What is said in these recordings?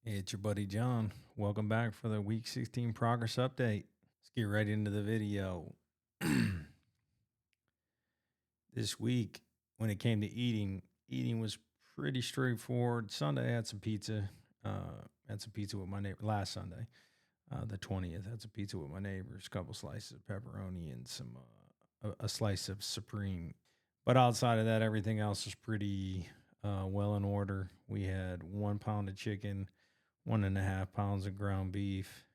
Hey, it's your buddy John. Welcome back for the week 16 progress update. Let's get right into the video. This week, when it came to eating was pretty straightforward. Sunday, I had some pizza. Had some pizza with my neighbor last Sunday, the 20th. Had some pizza with my neighbors, a couple slices of pepperoni and a slice of supreme. But outside of that, everything else was pretty well in order. We had 1 pound of chicken, 1.5 pounds of ground beef,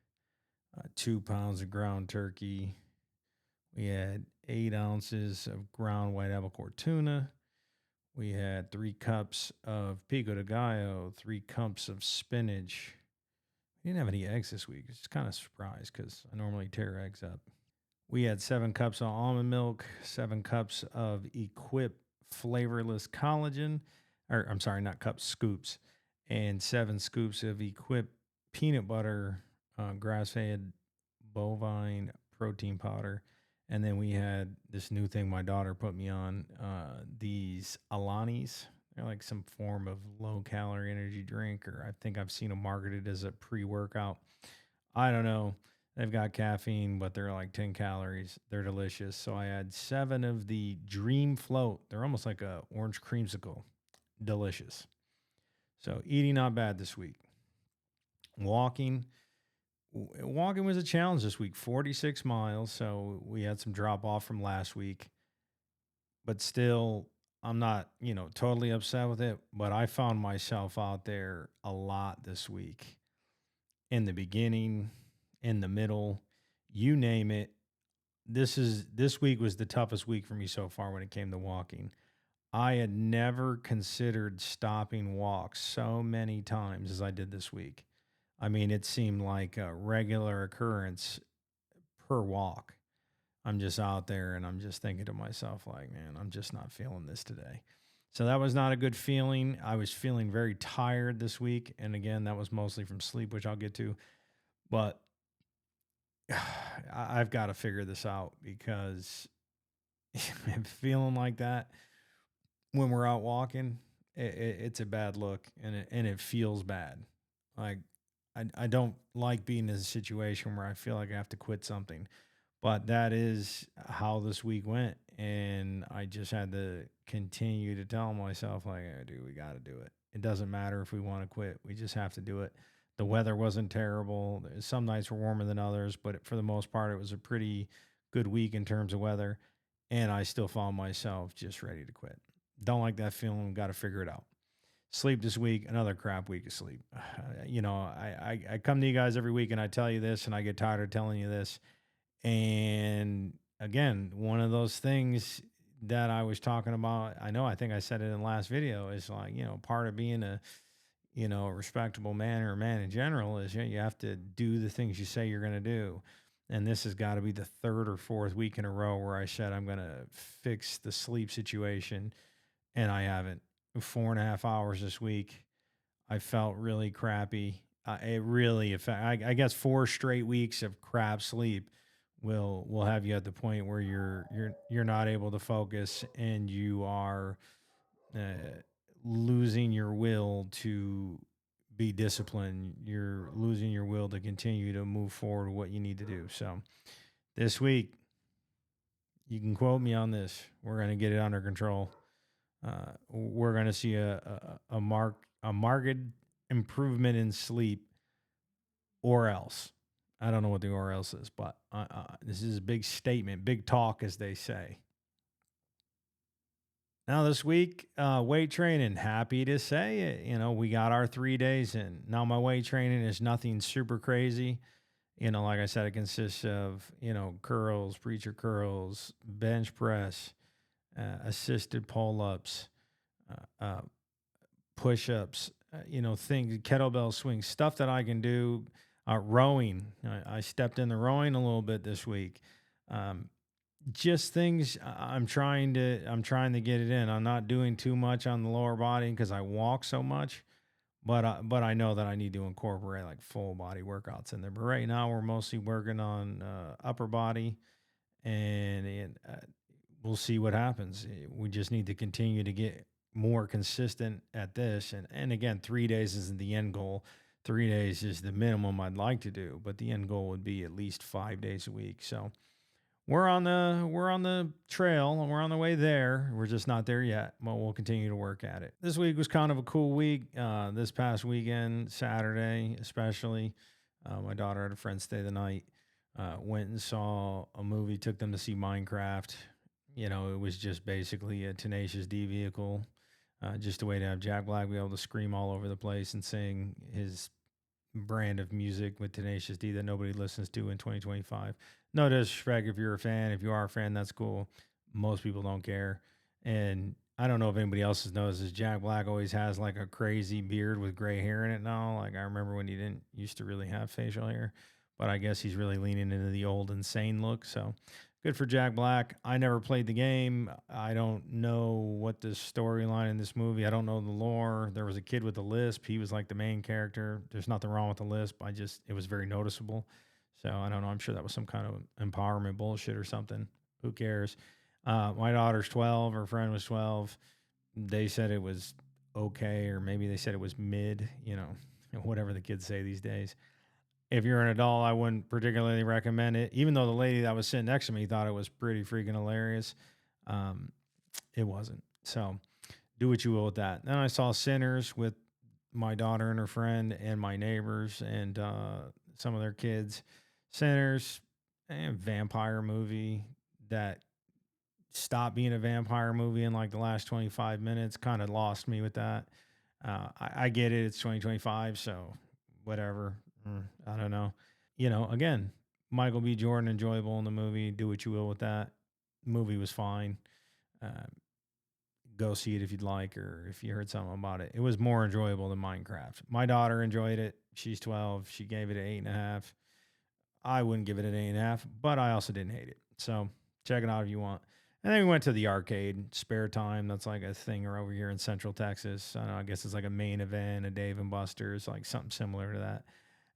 2 pounds of ground turkey. We had 8 ounces of ground white albacore tuna. We had 3 cups of pico de gallo, 3 cups of spinach. We didn't have any eggs this week. It's kind of surprised because I normally tear eggs up. We had 7 cups of almond milk, 7 cups of Equip flavorless collagen, or I'm sorry, not cups, scoops, and 7 scoops of Equip peanut butter, grass-fed bovine protein powder. And then we had this new thing my daughter put me on, these Alanis. They're like some form of low-calorie energy drink, or I think I've seen them marketed as a pre-workout. I don't know. They've got caffeine, but they're like 10 calories. They're delicious. So I had 7 of the Dream Float. They're almost like a orange creamsicle. Delicious. So eating not bad this week. Walking was a challenge this week. 46 miles. So we had some drop off from last week. But still, I'm not, totally upset with it. But I found myself out there a lot this week. In the beginning, in the middle, you name it. This week was the toughest week for me so far when it came to walking. I had never considered stopping walks so many times as I did this week. I mean, it seemed like a regular occurrence per walk. I'm just out there and I'm just thinking to myself, like, man, I'm just not feeling this today. So that was not a good feeling. I was feeling very tired this week. And again, that was mostly from sleep, which I'll get to. But I've got to figure this out because I'm feeling like that when we're out walking. It's a bad look and it feels bad. Like I don't like being in a situation where I feel like I have to quit something, but that is how this week went. And I just had to continue to tell myself, like, "Hey, dude, we got to do it. It doesn't matter if we want to quit. We just have to do it." The weather wasn't terrible. Some nights were warmer than others, but for the most part, it was a pretty good week in terms of weather. And I still found myself just ready to quit. Don't like that feeling. Got to figure it out. Sleep this week, another crap week of sleep. I come to you guys every week and I tell you this, and I get tired of telling you this. And again, one of those things that I was talking about, I think I said it in the last video, is like, part of being a respectable man or a man in general is you have to do the things you say you're going to do. And this has got to be the third or fourth week in a row where I said I'm going to fix the sleep situation, and I haven't. 4.5 hours this week. I felt really crappy. It really I guess 4 straight weeks of crap sleep will have you at the point where you're not able to focus and you are uh, losing your will to be disciplined. You're losing your will to continue to move forward with what you need to do. So this week, you can quote me on this. We're going to get it under control. We're going to see a marked improvement in sleep, or else. I don't know what the or else is, but this is a big statement, big talk, as they say. Now this week, weight training. Happy to say it. We got our 3 days in. Now my weight training is nothing super crazy. Like I said, it consists of curls, preacher curls, bench press, assisted pull-ups, push-ups, things, kettlebell swings, stuff that I can do. Rowing. I stepped in the rowing a little bit this week. Just things I'm trying to get it in. I'm not doing too much on the lower body because I walk so much, but I know that I need to incorporate like full body workouts in there. But right now we're mostly working on upper body, and we'll see what happens. We just need to continue to get more consistent at this. And again, 3 days isn't the end goal. 3 days is the minimum I'd like to do, but the end goal would be at least 5 days a week. So we're on the trail and we're on the way there. We're just not there yet, but we'll continue to work at it. This week was kind of a cool week. This past weekend, Saturday especially, my daughter had a friend stay the night. Went and saw a movie. Took them to see Minecraft. It was just basically a Tenacious D vehicle. Just a way to have Jack Black be able to scream all over the place and sing his brand of music with Tenacious D that nobody listens to in 2025. No disrespect if you're a fan. If you are a fan, that's cool. Most people don't care. And I don't know if anybody else has noticed this. Jack Black always has like a crazy beard with gray hair in it now. Like I remember when he didn't used to really have facial hair, but I guess he's really leaning into the old insane look. So good for Jack Black. I never played the game. I don't know what the storyline in this movie. I don't know the lore. There was a kid with a lisp. He was like the main character. There's nothing wrong with the lisp. It was very noticeable. So I don't know. I'm sure that was some kind of empowerment bullshit or something. Who cares? My daughter's 12. Her friend was 12. They said it was okay, or maybe they said it was mid. Whatever the kids say these days. If you're an adult, I wouldn't particularly recommend it. Even though the lady that was sitting next to me thought it was pretty freaking hilarious, um, it wasn't. So do what you will with that. Then I saw Sinners with my daughter and her friend and my neighbors and some of their kids. Sinners, vampire movie that stopped being a vampire movie in like the last 25 minutes. Kind of lost me with that. I get it. It's 2025, so whatever. I don't know. Again, Michael B. Jordan, enjoyable in the movie. Do what you will with that. Movie was fine. Uh, Go see it if you'd like, or if you heard something about it. It was more enjoyable than Minecraft. My daughter enjoyed it. She's 12. She gave it an 8.5. I wouldn't give it an 8.5, but I also didn't hate it. So check it out if you want. And then we went to the arcade, Spare Time. That's like a thing over here in Central Texas. I don't know, I guess it's like a Main Event, a Dave and Buster's, like something similar to that.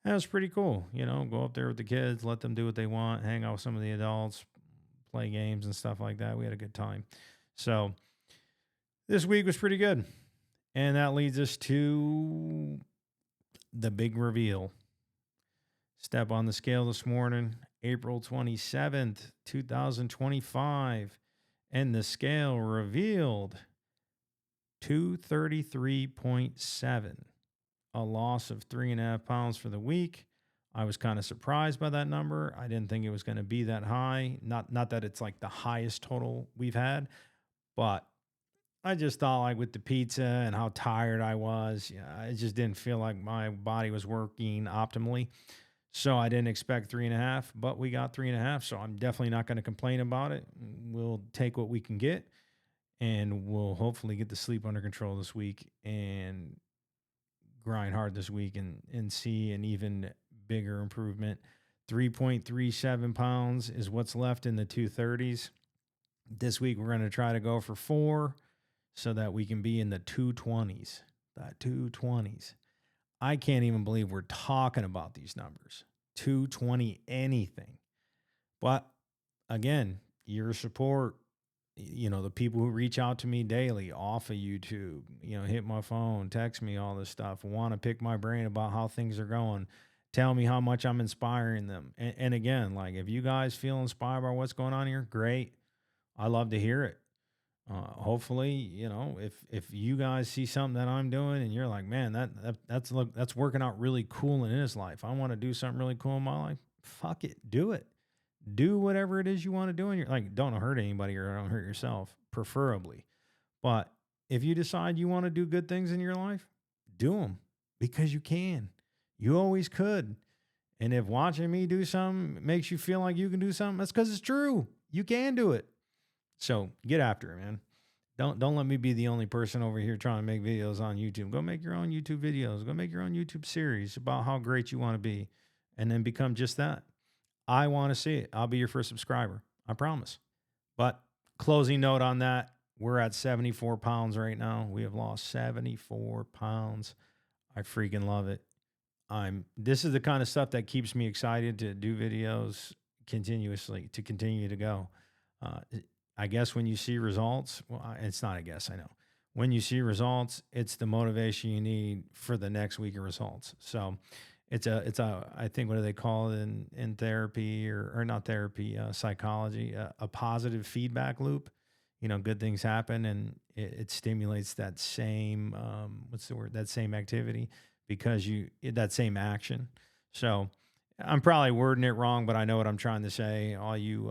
And it was pretty cool. Go up there with the kids, let them do what they want, hang out with some of the adults, play games and stuff like that. We had a good time. So this week was pretty good. And that leads us to the big reveal. Step on the scale this morning, April 27th, 2025. And the scale revealed 233.7, a loss of 3.5 pounds for the week. I was kind of surprised by that number. I didn't think it was going to be that high. Not that it's like the highest total we've had, but I just thought like with the pizza and how tired I was, I just didn't feel like my body was working optimally. So I didn't expect 3.5, but we got 3.5. So I'm definitely not going to complain about it. We'll take what we can get, and we'll hopefully get the sleep under control this week and grind hard this week and see an even bigger improvement. 3.37 pounds is what's left in the 230s. This week, we're going to try to go for 4 so that we can be in the 220s. The 220s. I can't even believe we're talking about these numbers. 220 anything. But again, your support, the people who reach out to me daily off of YouTube, hit my phone, text me all this stuff, want to pick my brain about how things are going, tell me how much I'm inspiring them. And again, like if you guys feel inspired by what's going on here, great. I love to hear it. Hopefully, if you guys see something that I'm doing and you're like, man, that's working out really cool in his life. I want to do something really cool in my life. Fuck it, do it. Do whatever it is you want to do. And you're like, don't hurt anybody or don't hurt yourself, preferably. But if you decide you want to do good things in your life, do them because you can. You always could. And if watching me do something makes you feel like you can do something, that's because it's true. You can do it. So get after it, man. Don't let me be the only person over here trying to make videos on YouTube. Go make your own YouTube videos. Go make your own YouTube series about how great you want to be, and then become just that. I want to see it. I'll be your first subscriber. I promise. But closing note on that, we're at 74 pounds right now. We have lost 74 pounds. I freaking love it. This is the kind of stuff that keeps me excited to do videos continuously, to continue to go. I guess when you see results, well, it's not a guess, I know. when you see results, it's the motivation you need for the next week of results. So it's a I think, what do they call it in therapy, or not therapy, psychology, a positive feedback loop. Good things happen, and it stimulates that same, what's the word, that same activity, because that same action. So I'm probably wording it wrong, but I know what I'm trying to say. All you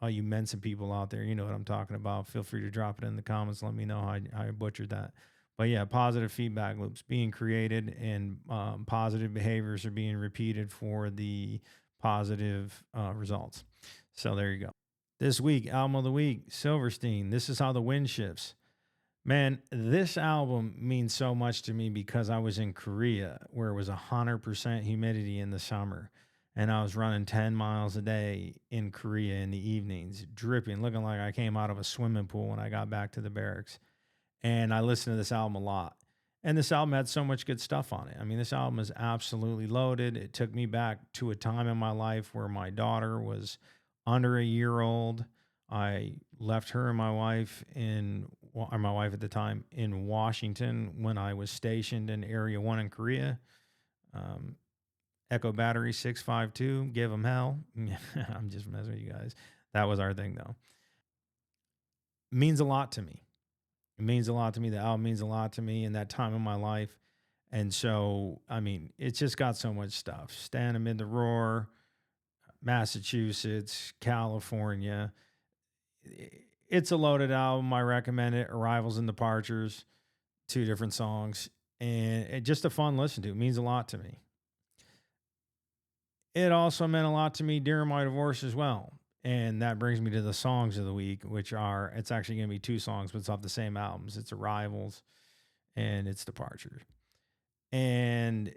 Mensa people out there, you know what I'm talking about. Feel free to drop it in the comments. Let me know how I butchered that. But yeah, positive feedback loops being created, and positive behaviors are being repeated for the positive results. So there you go. This week, album of the week, Silverstein. This is how the wind shifts. Man, this album means so much to me because I was in Korea where it was 100% humidity in the summer. And I was running 10 miles a day in Korea in the evenings, dripping, looking like I came out of a swimming pool when I got back to the barracks. And I listened to this album a lot. And this album had so much good stuff on it. I mean, this album is absolutely loaded. It took me back to a time in my life where my daughter was under a year old. I left her and my wife or my wife at the time, in Washington when I was stationed in Area 1 in Korea. Um, Echo Battery 652, give them hell. I'm just messing with you guys. That was our thing, though. Means a lot to me. It means a lot to me. The album means a lot to me in that time in my life. And so, I mean, it's just got so much stuff. Stand Amid the Roar, Massachusetts, California. It's a loaded album. I recommend it. Arrivals and Departures, two different songs. And just a fun listen to. It means a lot to me. It also meant a lot to me during my divorce as well. And that brings me to the songs of the week, which are, it's actually going to be two songs, but it's off the same albums. It's Arrivals and it's Departures. And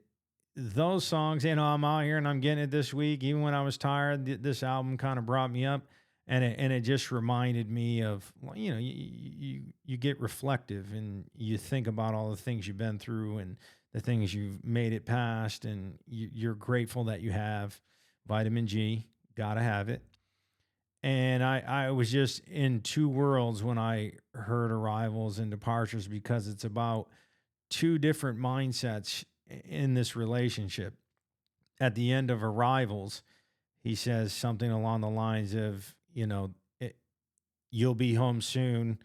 those songs, I'm out here and I'm getting it this week. Even when I was tired, this album kind of brought me up, and it just reminded me of, you get reflective and you think about all the things you've been through and the things you've made it past, and you're grateful that you have vitamin G. Gotta have it. And I was just in two worlds when I heard Arrivals and Departures, because it's about two different mindsets in this relationship. At the end of Arrivals, he says something along the lines of, you'll be home soon.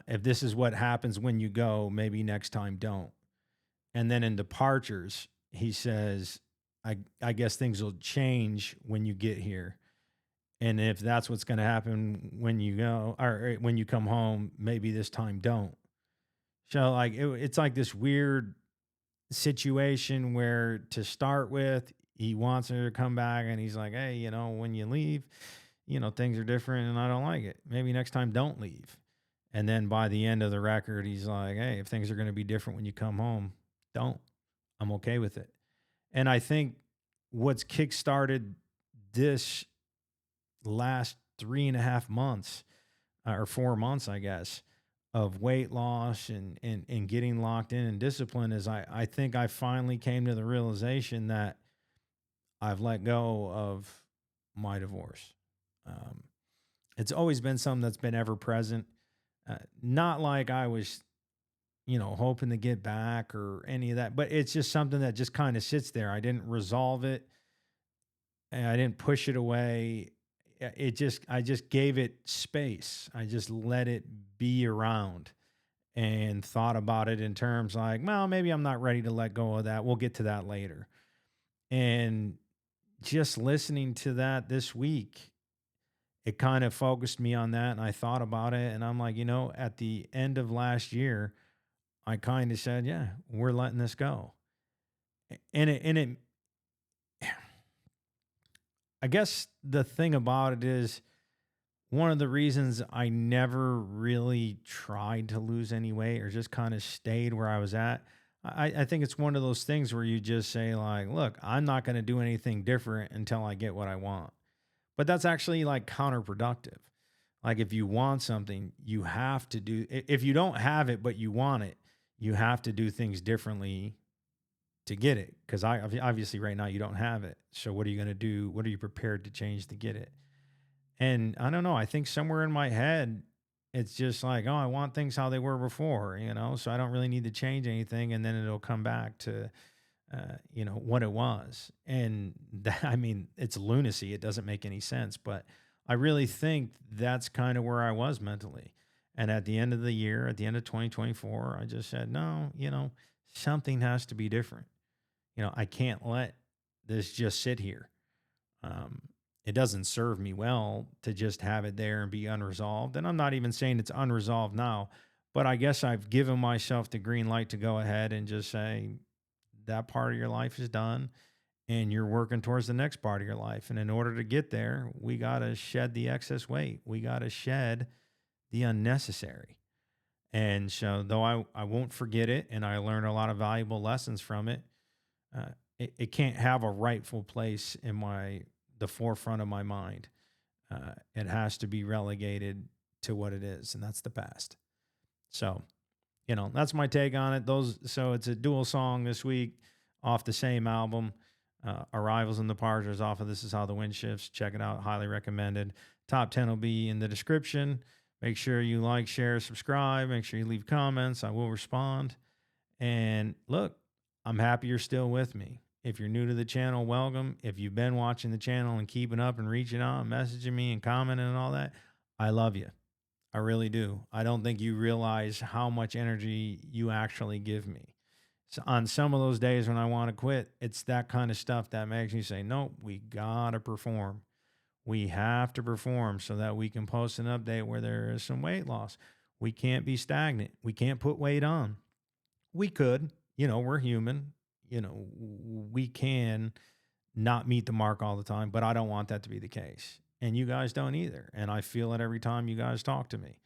If this is what happens when you go, maybe next time don't. And then in Departures, he says, I guess things will change when you get here. And if that's what's going to happen when you go, or when you come home, maybe this time don't. So like it's like this weird situation where, to start with, he wants her to come back, and he's like, hey, when you leave, things are different and I don't like it. Maybe next time don't leave. And then by the end of the record, he's like, hey, if things are going to be different when you come home, don't. I'm okay with it. And I think what's kickstarted this last 3.5 months, or 4 months, I guess, of weight loss and getting locked in and discipline, is I think I finally came to the realization that I've let go of my divorce. Um, it's always been something that's been ever present. Not like I was, hoping to get back or any of that, but it's just something that just kind of sits there. I didn't resolve it, and I didn't push it away. I just gave it space. I just let it be around and thought about it in terms like, well, maybe I'm not ready to let go of that. We'll get to that later. And just listening to that this week, it kind of focused me on that. And I thought about it, and I'm like, at the end of last year, I kind of said, yeah, we're letting this go. And it, I guess the thing about it is, one of the reasons I never really tried to lose any weight, or just kind of stayed where I was at. I think it's one of those things where you just say, like, look, I'm not going to do anything different until I get what I want. But that's actually like counterproductive. Like, if you want something, you have to do, if you don't have it, but you want it, you have to do things differently to get it. Because obviously right now you don't have it. So what are you going to do? What are you prepared to change to get it? And I don't know. I think somewhere in my head, it's just like, oh, I want things how they were before, so I don't really need to change anything. And then it'll come back to, what it was. And that, I mean, it's lunacy. It doesn't make any sense. But I really think that's kind of where I was mentally. And at the end of the year, at the end of 2024, I just said, no, something has to be different. I can't let this just sit here. Um, it doesn't serve me well to just have it there and be unresolved. And I'm not even saying it's unresolved now, but I guess I've given myself the green light to go ahead and just say that part of your life is done and you're working towards the next part of your life. And in order to get there, we got to shed the excess weight. We got to shed the unnecessary. And so, though I won't forget it and I learned a lot of valuable lessons from it, it can't have a rightful place in the forefront of my mind. It has to be relegated to what it is, and that's the past. So, that's my take on it. So it's a dual song this week off the same album. Arrivals and Departures off of This Is How the Wind Shifts. Check it out. Highly recommended. Top 10 will be in the description. Make sure you like, share, subscribe. Make sure you leave comments. I will respond. And look, I'm happy you're still with me. If you're new to the channel, welcome. If you've been watching the channel and keeping up and reaching out and messaging me and commenting and all that, I love you. I really do. I don't think you realize how much energy you actually give me. So on some of those days when I want to quit, it's that kind of stuff that makes me say, no, we got to perform. We have to perform so that we can post an update where there is some weight loss. We can't be stagnant. We can't put weight on. We could, we're human. We can not meet the mark all the time, but I don't want that to be the case. And you guys don't either. And I feel it every time you guys talk to me,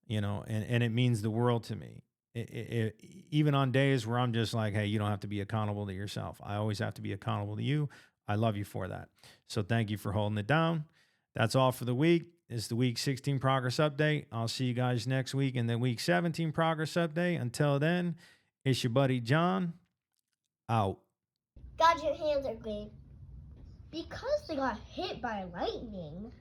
and it means the world to me. Even on days where I'm just like, hey, you don't have to be accountable to yourself. I always have to be accountable to you. I love you for that. So thank you for holding it down. That's all for the week. It's the week 16 progress update. I'll see you guys next week in the week 17 progress update. Until then, it's your buddy John, out. God, your hands are clean. Because they got hit by lightning,